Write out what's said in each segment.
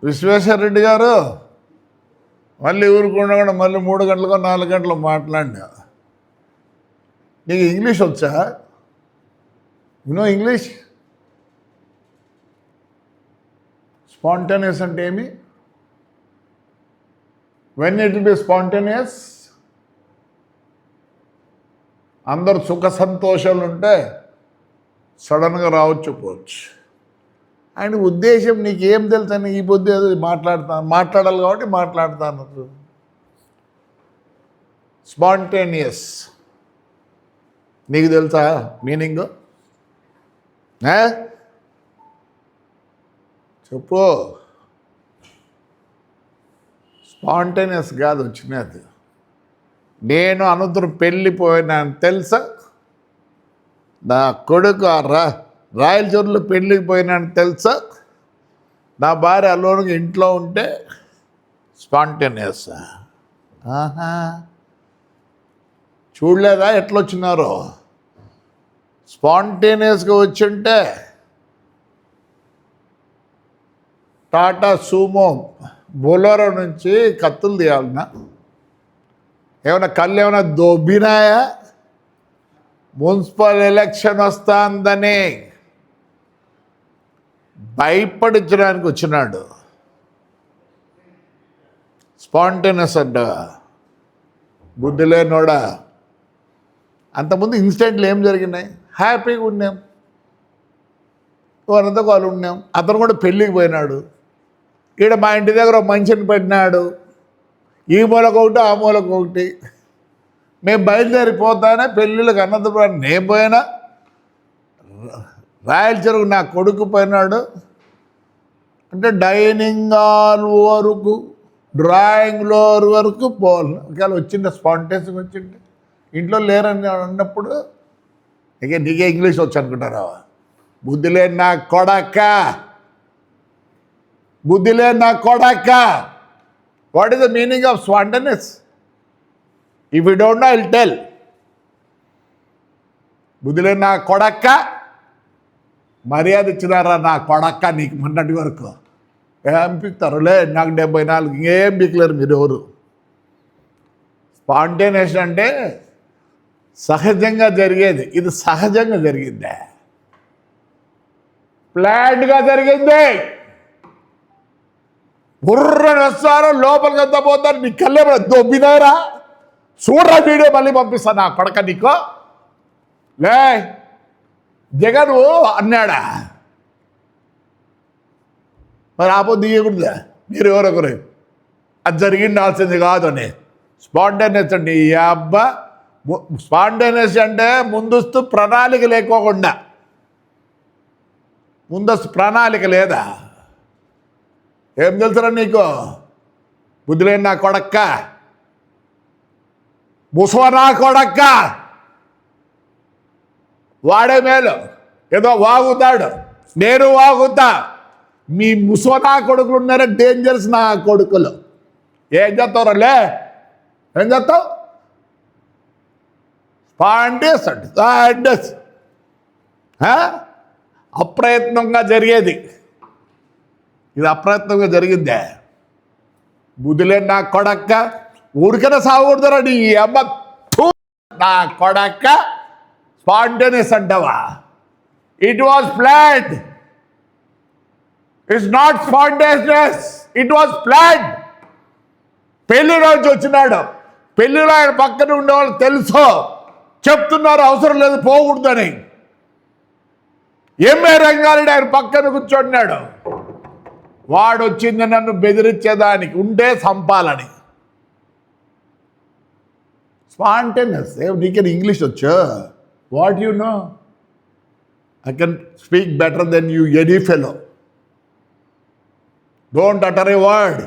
విశ్వేశ్వరరెడ్డి గారు మళ్ళీ ఊరుకుండా మళ్ళీ 3 గంటలకో 4 గంటలు మాట్లాడినా. నీకు ఇంగ్లీష్ వచ్చా? No English? స్పాంటేనియస్ అంటే ఏమి? When it will be spontaneous? అందరు సుఖ సంతోషాలు ఉంటే సడన్గా రావచ్చు పోవచ్చు. ఆయన ఉద్దేశం నీకేం తెలుసు అని ఈ పొద్దు ఏదో మాట్లాడాలి కాబట్టి మాట్లాడతాను. స్పాంటేనియస్ నీకు తెలుసా మీనింగ్? చెప్పు. స్పాంటేనియస్ కాదు వచ్చినది. నేను అనంతరం పెళ్ళిపోయినాను తెలుసా? నా కొడుకు రాయలచూరులో పెళ్ళికి పోయినాను తెలుసా? నా భార్య అలోనుగా ఇంట్లో ఉంటే స్పాంటేనియస్. చూడలేదా ఎట్లొచ్చినారో? స్పాంటేనియస్గా వచ్చుంటే టాటా సూమో బొలెరో నుంచి కత్తులు తీయాలన్నా? ఏమైనా కళ్ళు ఏమైనా దొబ్బినాయా? మున్సిపల్ ఎలక్షన్ వస్తుందని భయపడించడానికి వచ్చినాడు. స్పాంటేనియస్ అంట. బుద్ధి లేనోడా. అంతకుముందు ఇన్సిడెంట్లు ఏం జరిగినాయి? హ్యాపీగా ఉన్నాం, వారంతా వాళ్ళు ఉన్నాం. అతను కూడా పెళ్ళికి పోయినాడు. ఈడ మా ఇంటి దగ్గర ఒక మనిషిని పెట్టినాడు. ఈ మూలకు ఒకటి ఆ మూలకు ఒకటి. మేము బయలుదేరిపోతానే పెళ్ళిళ్ళకి అనంతపురం నేను పోయినా, రాయలచెరువు నా కొడుకు పోయినాడు. అంటే డైనింగ్ హాల్ వరకు డ్రాయింగ్ ఫ్లోర్ వరకు పోవాలి. ఒకవేళ వచ్చిండే స్పాంటేనియస్గా వచ్చిండే. ఇంట్లో లేరని అన్నప్పుడు నీకే ఇంగ్లీష్ వచ్చు అనుకుంటారా? బుద్ధి లేని నా కొడక, బుద్ధి లేని నా కొడక. What is the meaning of spontaneous? If you don't know I will tell. బుద్ధి లేని నా కొడక. మర్యాద ఇచ్చినారా నా కొడక్క నీకు మొన్నటి వరకు? ఏం పిక్తారులే, నాకు 74, ఇంకేం పిక్కలేరు మీరు ఎవరు. స్పాంటేనియస్ అంటే సహజంగా జరిగేది. ఇది సహజంగా జరిగిందే, ప్లాన్డ్గా జరిగింది. బుర్రని వస్తారు, లోపలికి అంతా పోతారు. నీ కళ్ళే దొబ్బినారా? చూడరా వీడియో మళ్ళీ పంపిస్తా నా కొడక నీకు. లే జగన్ అన్నాడా? మరి ఆపొద్దు దిగకూడదా? మీరు ఎవరొకరు అది జరిగిండాల్సింది కాదు అని. స్పాంటేనియస్ అండి ఈ అబ్బా. స్పాంటేనియస్ అంటే ముందస్తు ప్రణాళిక లేకోకుండా. ముందస్తు ప్రణాళిక లేదా? ఏం తెలుసురా నీకు? బుద్ధి లేని నా కొడక్క, ముసవ నా కొడక్క. వాడే మేలు, ఏదో వాగుతాడు, నేను వాగుతా. మీ ముసవ నా కొడుకులు ఉన్నారా? డేంజర్స్ నా కొడుకులు. ఏం చేస్తావురా? ఏం చేస్తావు? స్పాంటేనియస్ అంటే అప్రయత్నంగా జరిగేది. ఇది అప్రయత్నంగా జరిగిందే. బుద్ధులే నా కొడక్క. ఊరికైనా సాగకూడదురా నీ అమ్మ నా కొడక్క. స్పాంటేనియస్ అంటావా? It was planned. It's not spontaneous, it was planned. పెళ్లి రోజు వచ్చినాడు. పెళ్లిలో ఆయన పక్కన ఉండేవాళ్ళు తెలుసు, చెప్తున్నారు అవసరం లేదు పోకూడదని. ఎంఏ రంగారెడ్డి ఆయన పక్కన కూర్చోన్నాడు. వాడు వచ్చింది నన్ను బెదిరించేదానికి, ఉంటే సంపాలని. స్పాంటేనియస్. నీకు ఇంగ్లీష్ వచ్చా? What you know? I can speak better than you any fellow. Don't utter a word.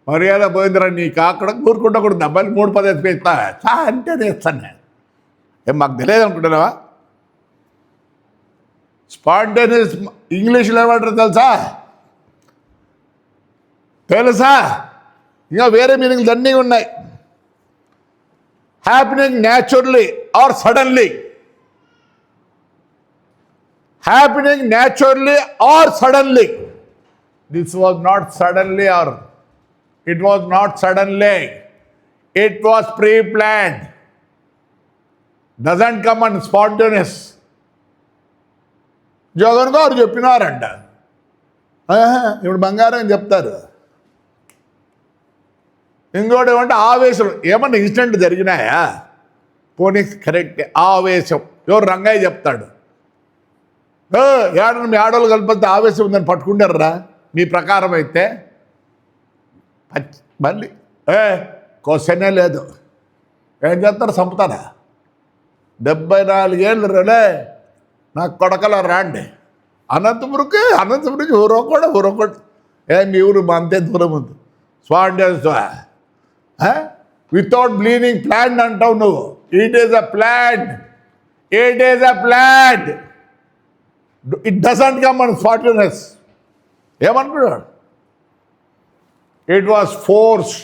మర్యాద పోయిందిరా నీకు. అక్కడ కూరుకుంటా కూడా డబ్బాలు 3-10 పెడతా అంటే వేస్తాను నేను. ఏం మాకు తెలియదు అనుకుంటున్నావా? స్పాంటేనియస్ ఇంగ్లీష్లో ఏమంటారు తెలుసా? ఇంకా వేరే మీనింగ్లు అన్నీ ఉన్నాయి. Happening naturally or suddenly. Happening naturally or suddenly. This was not suddenly or it was not suddenly, it was preplanned. Doesn't come and spontaneous. Jagan గారు చెప్పినారంట, ఇప్పుడు బంగారం చెప్తారు. ఇంకోటి ఏమంటే ఆవేశం. ఏమన్నా ఇన్సిడెంట్ జరిగినాయా? పోనీ కరెక్ట్, ఆవేశం. ఎవరు రంగయ్య చెప్తాడు, ఏడని మీ ఆడవాళ్ళు కలిపితే ఆవేశం ఉందని పట్టుకుంటారా మీ ప్రకారం అయితే? మళ్ళీ క్వశ్చనే లేదు. ఏం చేస్తారు? చంపుతారా? 74 ఏళ్ళు రే నా కొడకల రాండి. అనంతపురికి ఊరొకటి మీ ఊరు అంతే దూరం ఉంది. స్పాంటేనియస్ వితౌట్ బ్లీడింగ్ ప్లాన్ అంటావు నువ్వు. It is a plan, it is a plan. It doesn't come and spontaneous. ఏమనుకున్నాడు? It was force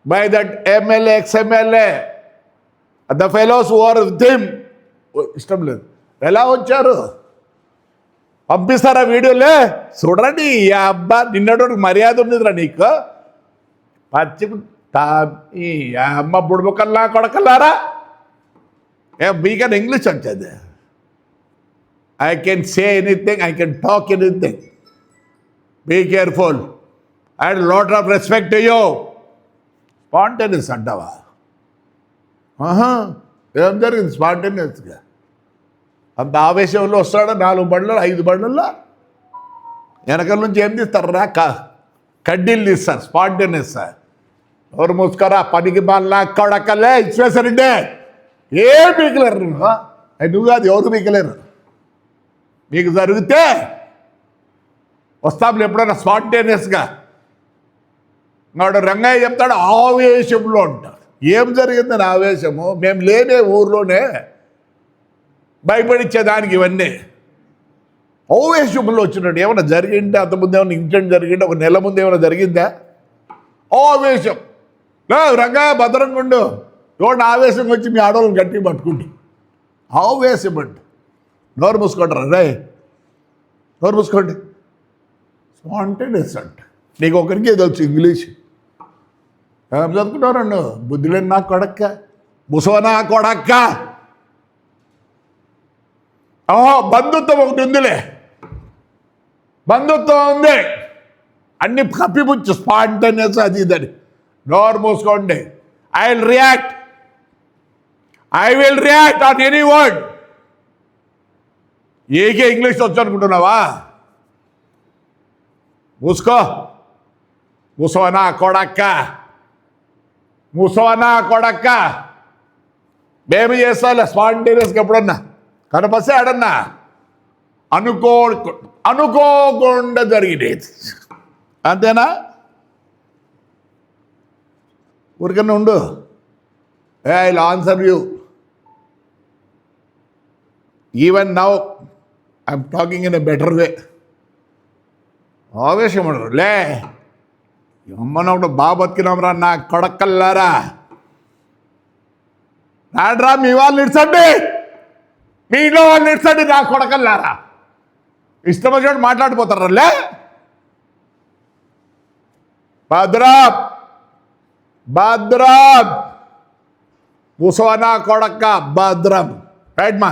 by that MLA, ex MLA, the fellows were with him. ఇష్టం లేదు. ఎలా వచ్చారు? పంపిస్తారా వీడియోలే? చూడండి. ఈ అబ్బా నిన్నటి మర్యాద ఉండదురా నీకు. పచ్చి ఈ అమ్మ బుడుబుకల్లా కొడకల్లారా. మీకన్నా ఇంగ్లీష్ వచ్చేది. I can say anything, I can talk anything. Be careful and lot of respect to you. Spontaneous అంటావా? ఏం జరిగింది స్పాంటేనియస్గా? అంత ఆవేశంలో వస్తాడు. 4 బండ్లు 5 బండ్లలో వెనకల నుంచి ఏం తీస్తారా? కడ్డీలు తీస్తారు. స్పాంటేనియస్. ఎవరు మూసుకారా? పనికి బాగా కొడకలే ఇచ్చేసారండి. ఏం పీకలేరు. నువ్వు కాదు, ఎవరు పీకలేరు. మీకు జరిగితే వస్తాములు ఎప్పుడైనా స్పాంటేనియస్గా. వాడు రంగయ్య చెప్తాడు ఆవేశంలో అంటాడు. ఏం జరిగిందని ఆవేశము? మేము లేనే ఊర్లోనే భయపడిచ్చేదానికి ఇవన్నీ ఆవేశంలో వచ్చినట్టు. ఏమైనా జరిగిందా? అంతకుముందు ఏమైనా ఇన్సిడెంట్ జరిగిందా? ఒక నెల ముందు ఏమైనా జరిగిందా? ఆవేశం. రంగయ్య భద్రంగా ఉండు. ఎవరిని ఆవేశం వచ్చి మీ ఆడవాళ్ళని గట్టిగా పట్టుకుంటు. ఆవేశం అండి. నోరు మూసుకుంటారా? రే నోరు మూసుకోండి. స్పాంటేనియస్ అంట. నీకు ఒకరికి తెలుసు ఇంగ్లీష్. ఏం చదువుకుంటారండి? బుద్ధి లేని నా కొడక్క, ముసవనా కొడక్క. బంధుత్వం ఒకటి ఉందిలే, బంధుత్వం ఉంది. అన్ని కప్పిపుచ్చు. స్పాంటేనియస్ అది ఇదని. నోరు మూసుకోండి. I will react on any word. AK English వచ్చు అనుకుంటున్నావా? మూసుకో. ముసవనా కొడక్క, ముసవనా కొడక్క. మేము చేస్తాలే స్పాంటేనియస్గా. ఎప్పుడన్నా కనపస్తే ఆడన్నా అనుకోకుండా జరిగినది. అంతేనా? ఊరికన్నా ఉండు. I will answer you. Even now I'm talking in a better way. ఆవేశం ఉండరు. లే అమ్మన ఒకటి బాగా బతికినాంరా నా కొడకల్లారా. రాడ్రా మీ వాళ్ళు నిడ్చండి, మీ ఇంట్లో వాళ్ళు నిడ్చండి నా కొడకల్లారా. ఇష్టం వచ్చినట్టు మాట్లాడిపోతారా? లే భద్రం ముసవనా కొడక్క భద్రం. రైట్ మా.